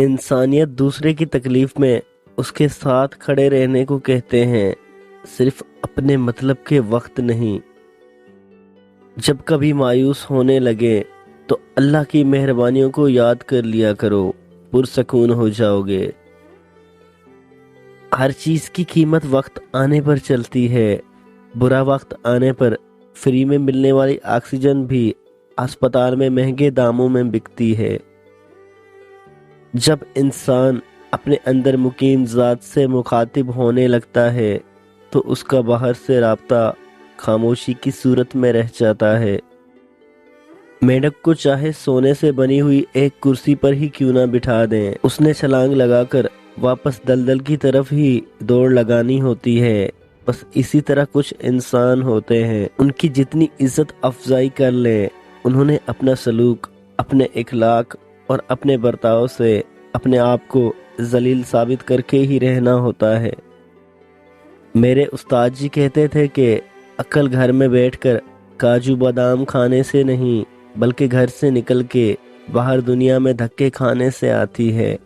انسانیت دوسرے کی تکلیف میں اس کے ساتھ کھڑے رہنے کو کہتے ہیں، صرف اپنے مطلب کے وقت نہیں۔ جب کبھی مایوس ہونے لگے تو اللہ کی مہربانیوں کو یاد کر لیا کرو، پرسکون ہو جاؤ گے۔ ہر چیز کی قیمت وقت آنے پر چلتی ہے، برا وقت آنے پر فری میں ملنے والی آکسیجن بھی اسپتال میں مہنگے داموں میں بکتی ہے۔ جب انسان اپنے اندر مقیم ذات سے مخاطب ہونے لگتا ہے تو اس کا باہر سے رابطہ خاموشی کی صورت میں رہ جاتا ہے۔ میںڈک کو چاہے سونے سے بنی ہوئی ایک کرسی پر ہی کیوں نہ بٹھا دیں، اس نے چھلانگ لگا کر واپس دلدل کی طرف ہی دوڑ لگانی ہوتی ہے۔ بس اسی طرح کچھ انسان ہوتے ہیں، ان کی جتنی عزت افزائی کر لیں، انہوں نے اپنا سلوک، اپنے اخلاق اور اپنے برتاؤ سے اپنے آپ کو ذلیل ثابت کر کے ہی رہنا ہوتا ہے۔ میرے استاد جی کہتے تھے کہ عقل گھر میں بیٹھ کر کاجو بادام کھانے سے نہیں، بلکہ گھر سے نکل کے باہر دنیا میں دھکے کھانے سے آتی ہے۔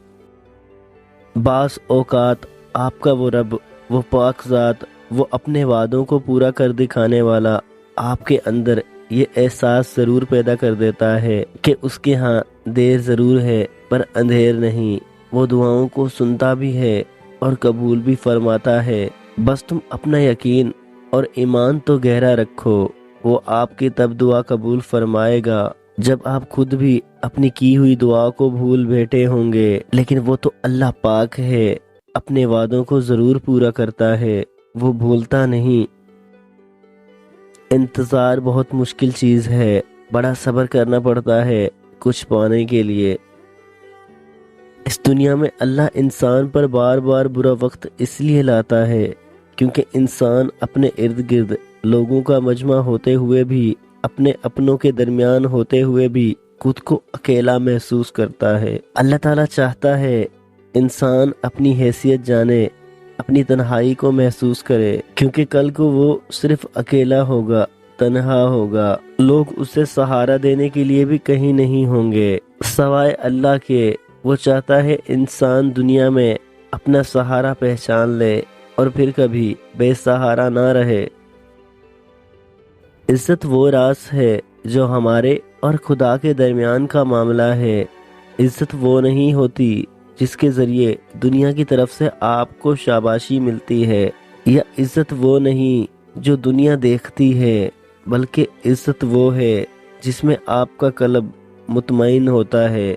بعض اوقات آپ کا وہ رب، وہ پاک ذات، وہ اپنے وعدوں کو پورا کر دکھانے والا آپ کے اندر یہ احساس ضرور پیدا کر دیتا ہے کہ اس کے ہاں دیر ضرور ہے پر اندھیر نہیں۔ وہ دعاؤں کو سنتا بھی ہے اور قبول بھی فرماتا ہے۔ بس تم اپنا یقین اور ایمان تو گہرا رکھو، وہ آپ کی تب دعا قبول فرمائے گا جب آپ خود بھی اپنی کی ہوئی دعا کو بھول بیٹھے ہوں گے۔ لیکن وہ تو اللہ پاک ہے، اپنے وعدوں کو ضرور پورا کرتا ہے، وہ بھولتا نہیں۔ انتظار بہت مشکل چیز ہے، بڑا صبر کرنا پڑتا ہے کچھ پانے کے لیے۔ اس دنیا میں اللہ انسان پر بار بار برا وقت اس لیے لاتا ہے کیونکہ انسان اپنے ارد گرد لوگوں کا مجمع ہوتے ہوئے بھی، اپنے اپنوں کے درمیان ہوتے ہوئے بھی خود کو اکیلا محسوس کرتا ہے۔ اللہ تعالیٰ چاہتا ہے انسان اپنی حیثیت جانے، اپنی تنہائی کو محسوس کرے، کیونکہ کل کو وہ صرف اکیلا ہوگا، تنہا ہوگا، لوگ اسے سہارا دینے کے لیے بھی کہیں نہیں ہوں گے سوائے اللہ کے۔ وہ چاہتا ہے انسان دنیا میں اپنا سہارا پہچان لے اور پھر کبھی بے سہارا نہ رہے۔ عزت وہ راز ہے جو ہمارے اور خدا کے درمیان کا معاملہ ہے۔ عزت وہ نہیں ہوتی جس کے ذریعے دنیا کی طرف سے آپ کو شاباشی ملتی ہے، یا عزت وہ نہیں جو دنیا دیکھتی ہے، بلکہ عزت وہ ہے جس میں آپ کا قلب مطمئن ہوتا ہے۔